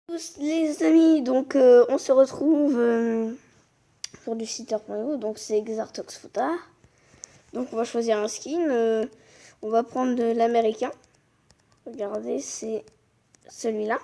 Tous les amis, donc on se retrouve pour du Seater.io, donc c'est Xartox Fota. Donc on va choisir un skin, on va prendre de l'américain. Regardez, c'est celui-là.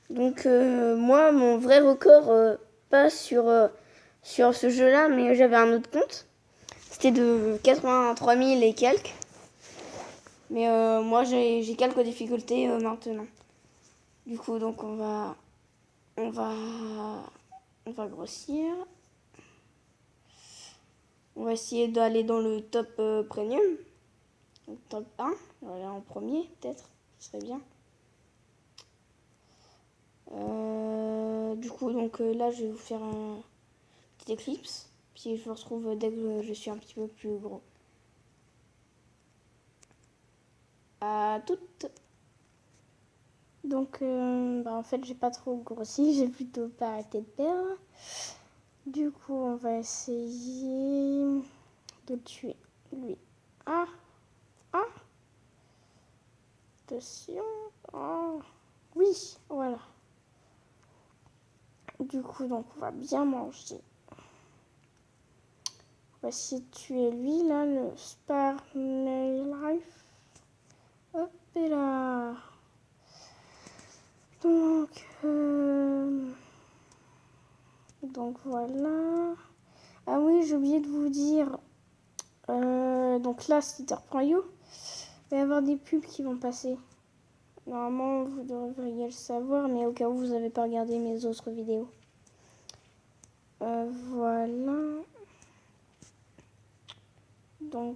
Donc moi, mon vrai record, pas sur ce jeu-là, mais j'avais un autre compte. C'était de 83 000 et quelques. Mais moi, j'ai quelques difficultés maintenant. Du coup, donc on va grossir. On va essayer d'aller dans le top premium. Donc top 1. On va aller en premier, peut-être. Ce serait bien. Du coup, donc là, je vais vous faire un petit éclipse. Puis je vous retrouve dès que je suis un petit peu plus gros. À toutes. Donc, en fait, j'ai pas trop grossi. J'ai plutôt pas arrêté de perdre. Du coup, on va essayer de tuer lui. Ah! Attention. Oh. Oui, voilà. Du coup, donc, on va bien manger. On va essayer de tuer lui, là, le Spare My Life. Hop, et là. Donc voilà. Ah oui, j'ai oublié de vous dire. Donc là, Seater.io. Il va y avoir des pubs qui vont passer. Normalement, vous devriez le savoir, mais au cas où vous n'avez pas regardé mes autres vidéos. Voilà. Donc,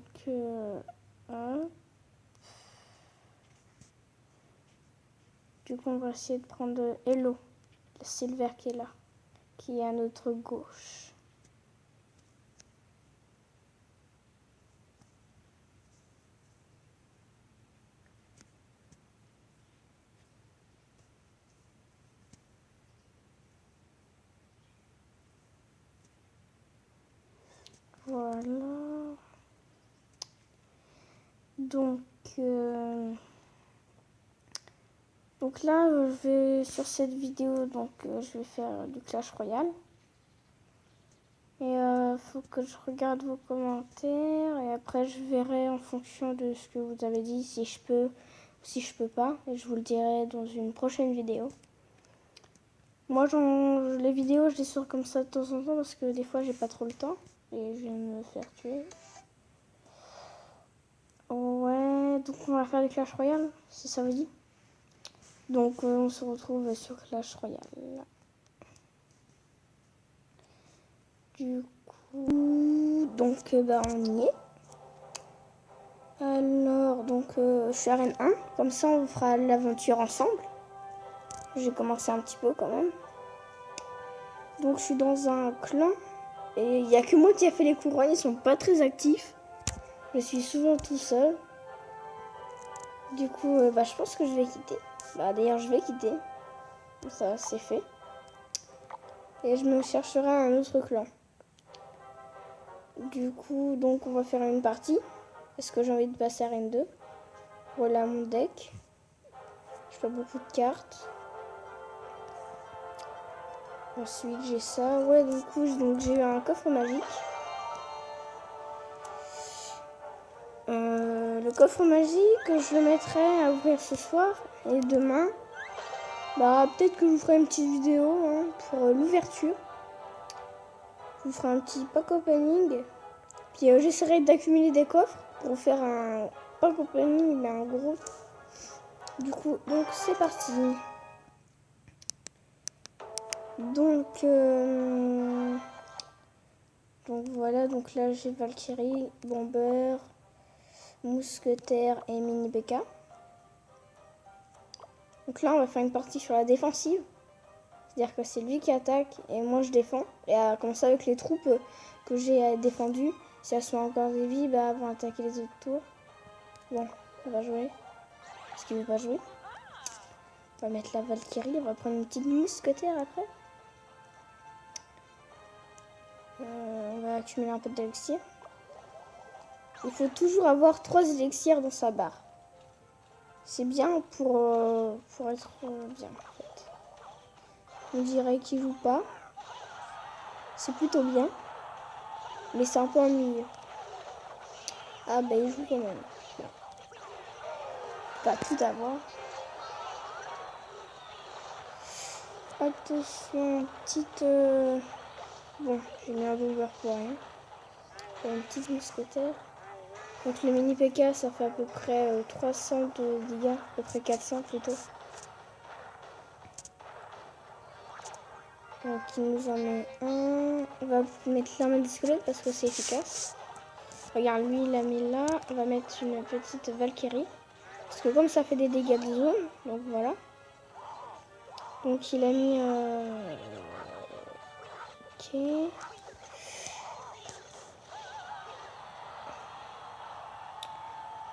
du coup, on va essayer de prendre Hello, le silver qui est là, qui est à notre gauche. Voilà. Donc là, je vais sur cette vidéo, donc je vais faire du Clash Royale. Et faut que je regarde vos commentaires et après je verrai en fonction de ce que vous avez dit si je peux ou si je peux pas. Et je vous le dirai dans une prochaine vidéo. Moi, les vidéos, je les sors comme ça de temps en temps parce que des fois, j'ai pas trop le temps et je vais me faire tuer. Ouais, donc on va faire du Clash Royale, si ça vous dit. Donc on se retrouve sur Clash Royale. Du coup, donc on y est. Alors, donc je suis arène 1, comme ça on fera l'aventure ensemble. J'ai commencé un petit peu quand même. Donc je suis dans un clan et il n'y a que moi qui a fait les couronnes, ils sont pas très actifs. Je suis souvent tout seul. Du coup, je pense que je vais quitter. D'ailleurs, je vais quitter. Ça, c'est fait. Et je me chercherai un autre clan. Du coup, donc on va faire une partie. Parce que j'ai envie de passer à Arène 2. Voilà mon deck. Je fais beaucoup de cartes. Ensuite, j'ai ça. Ouais, du coup, j'ai eu un coffre magique. Le coffre magique, je le mettrai à ouvrir ce soir. Et demain, peut-être que je vous ferai une petite vidéo pour l'ouverture. Je vous ferai un petit pack opening. Puis j'essaierai d'accumuler des coffres pour faire un pack opening, mais un gros. Du coup, donc c'est parti. Donc voilà, donc là j'ai Valkyrie, Bomber, Mousquetaire et Mini BK. Donc là on va faire une partie sur la défensive. C'est-à-dire que c'est lui qui attaque et moi je défends. Et comme ça avec les troupes que j'ai défendues, si elles sont encore des vies, elles vont attaquer les autres tours. Bon, on va jouer. Est-ce qu'il veut pas jouer? On va mettre la Valkyrie, on va prendre une petite mousquetaire après. On va accumuler un peu d'élixir. Il faut toujours avoir 3 élixirs dans sa barre. C'est bien pour être bien en fait. On dirait qu'il joue pas. C'est plutôt bien. Mais c'est un peu ennuyeux. Ah bah il joue quand même. Bon. Pas tout avoir. Attention, petite... Bon, j'ai mis un bomber pour rien. Une petite mousquetaire. Donc le mini PK ça fait à peu près 300 de dégâts, à peu près 400 plutôt. Donc il nous en met un. On va mettre l'arme des squelettes parce que c'est efficace. Regarde, lui il a mis là. On va mettre une petite Valkyrie. Parce que comme ça fait des dégâts de zone, donc voilà. Donc il a mis... Ok.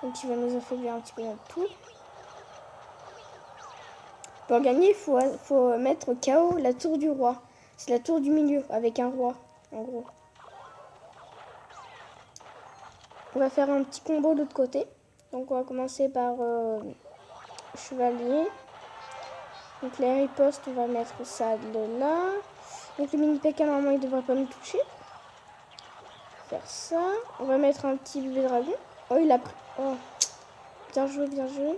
Donc il va nous affaiblir un petit peu notre tour. Pour gagner, il faut mettre KO la tour du roi. C'est la tour du milieu, avec un roi, en gros. On va faire un petit combo de l'autre côté. Donc on va commencer par chevalier. Donc les ripostes, on va mettre ça de là. Donc le mini PK, normalement, il ne devrait pas nous toucher. Faire ça. On va mettre un petit bébé dragon. Oh, il a pris... Oh, bien joué, bien joué.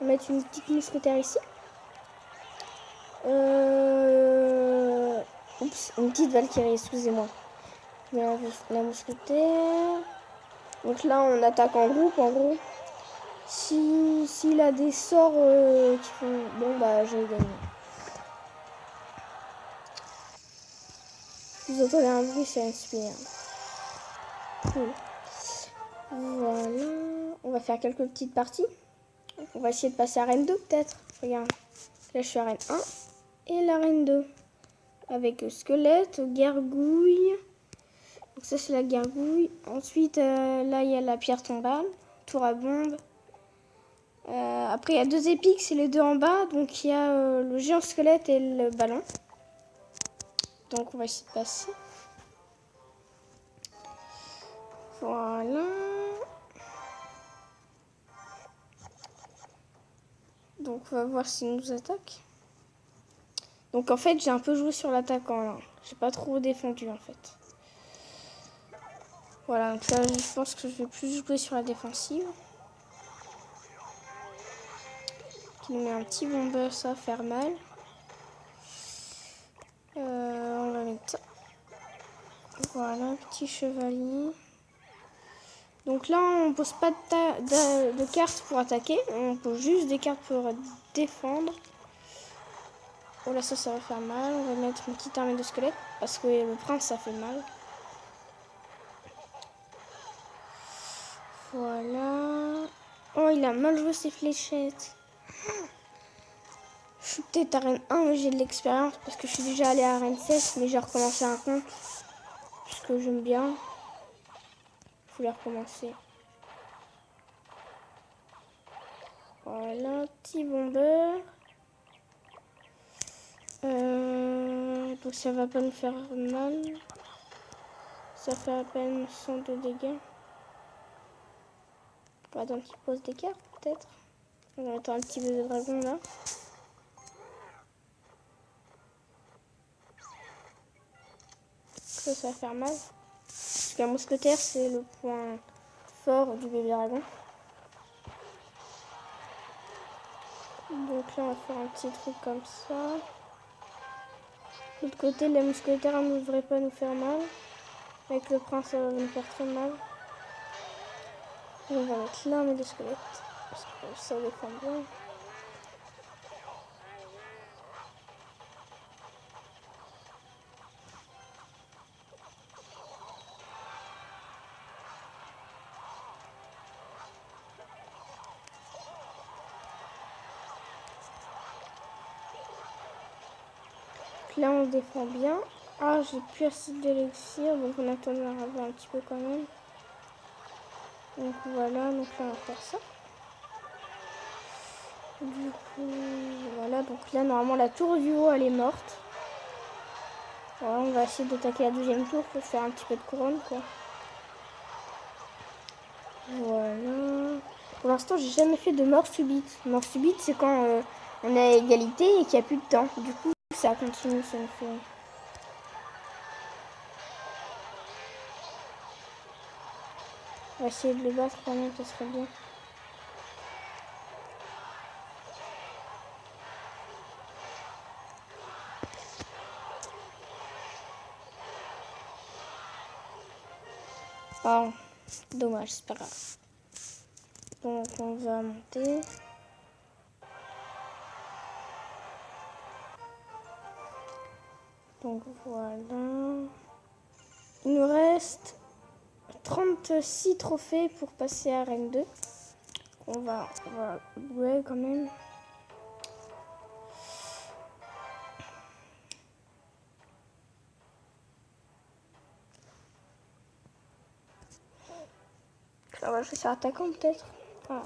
On va mettre une petite mousquetaire ici. Oups, une petite Valkyrie, excusez-moi. La mousquetaire. Donc là, on attaque en groupe, en gros. S'il a des sorts qui font... Bon, bah, j'ai gagné. Vous entendez un bruit, c'est un spire. Cool. Voilà. On va faire quelques petites parties. On va essayer de passer à Reine 2, peut-être. Regarde. Là, je suis à Reine 1. Et la Reine 2. Avec squelette, gargouille. Donc ça, c'est la gargouille. Ensuite, là, il y a la pierre tombale. Tour à bombe. Après, il y a deux épiques, c'est les deux en bas. Donc, il y a le géant squelette et le ballon. Donc, on va essayer de passer. Voilà. Donc, on va voir s'il nous attaque. Donc, en fait, j'ai un peu joué sur l'attaquant, là. J'ai pas trop défendu, en fait. Voilà, donc là, je pense que je vais plus jouer sur la défensive. Qui nous met un petit bomber, ça va faire mal. On va mettre ça. Voilà, petit chevalier. Donc là, on pose pas de cartes pour attaquer. On pose juste des cartes pour défendre. Oh là, ça va faire mal. On va mettre une petite armée de squelettes. Parce que le prince, ça fait mal. Voilà. Oh, il a mal joué ses fléchettes. Je suis peut-être à Reine 1, mais j'ai de l'expérience. Parce que je suis déjà allée à Reine 7. Mais j'ai recommencé un compte. Parce que j'aime bien. Je voulais recommencer. Voilà, petit bomber. Donc ça va pas nous faire mal. Ça fait à peine 100 de dégâts. On va attendre qu'il pose des cartes peut-être. On va attendre un petit peu de dragon là. Ça va faire mal. Parce qu'un mousquetaire c'est le point fort du bébé dragon. Donc là on va faire un petit truc comme ça. De l'autre côté les mousquetaires ne devraient pas nous faire mal. Avec le prince ça va nous faire très mal. Et on va mettre l'armée de squelettes. Parce que ça défend bien. Là on défend bien. Ah, j'ai plus assez d'élixir, donc on attend d'en avoir un petit peu quand même. Donc voilà, donc là on va faire ça. Du coup, voilà, donc là normalement la tour du haut elle est morte. Voilà, on va essayer d'attaquer la deuxième tour pour faire un petit peu de couronne quoi. Voilà. Pour l'instant, j'ai jamais fait de mort subite. Mort subite, c'est quand on est à égalité et qu'il n'y a plus de temps. Du coup, ça continue, ça me fait... On va essayer de le battre quand même, ça serait bien. Oh, dommage, c'est pas grave. Donc on va monter. Donc voilà. Il nous reste 36 trophées pour passer à Reine 2. On va jouer quand même. On va jouer sur attaquant peut-être. Ah.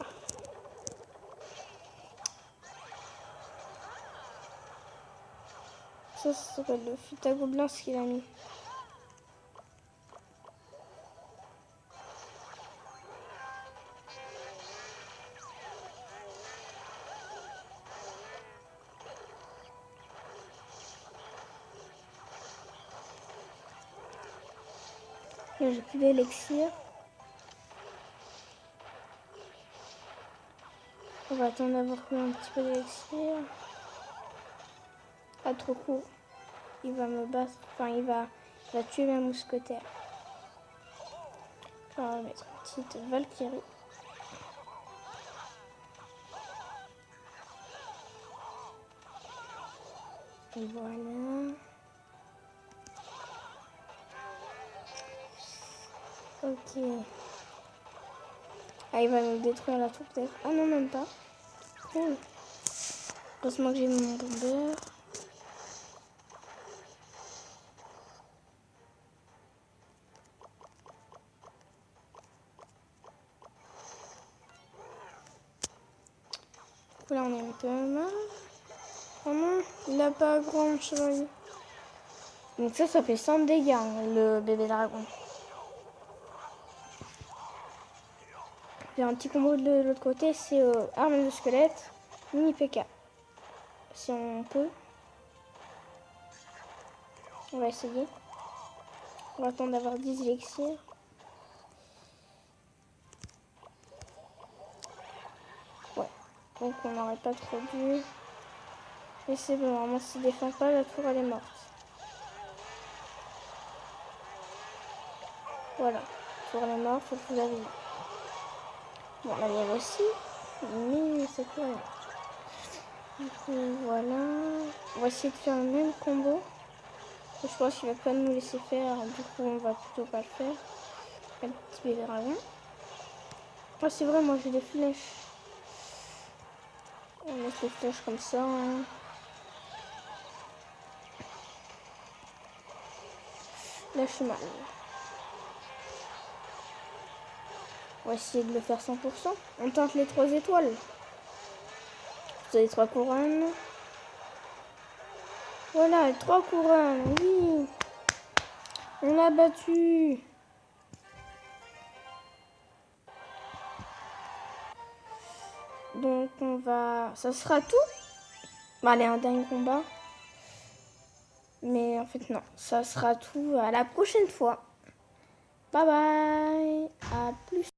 Ça s'appelle le fuite à gobelins ce qu'il a mis. Là j'ai plus d'élixir. On va attendre d'avoir pris un petit peu d'élixir. Pas trop court. Il va me battre. Enfin il va tuer ma mousquetaire. On va mettre une petite Valkyrie. Et voilà. Ok. Ah, il va nous détruire la tour peut-être. Ah non, même pas. Cool. Heureusement que j'ai mon bombeur. Là, on est un peu mal. Oh non, il a pas grand chevalier. Donc ça fait 100 dégâts, hein, le bébé dragon. Il y a un petit combo de l'autre côté, c'est arme de squelette, mini PK. Si on peut. On va essayer. On va attendre d'avoir 10 élixirs. Ouais, donc on n'aurait pas trop dû. Mais c'est bon, normalement s'il défend pas, la tour elle est morte. Voilà, la tour elle est morte, faut que vous avez vu. Bon, la mienne aussi, mais c'est tout rien. Du coup, voilà. On va essayer de faire le même combo. Je pense qu'il va pas nous laisser faire, du coup on va plutôt pas le faire. Un petit bébé dragon. Ah c'est vrai, moi j'ai des flèches. On laisse les flèches comme ça. Hein. Là je suis mal. On va essayer de le faire 100%. On tente les 3 étoiles. Vous avez 3 couronnes. Voilà, 3 couronnes, oui. On l'a battu. Donc on va... Ça sera tout. Bah, allez, un dernier combat. Mais en fait non, ça sera tout à la prochaine fois. Bye bye. À plus.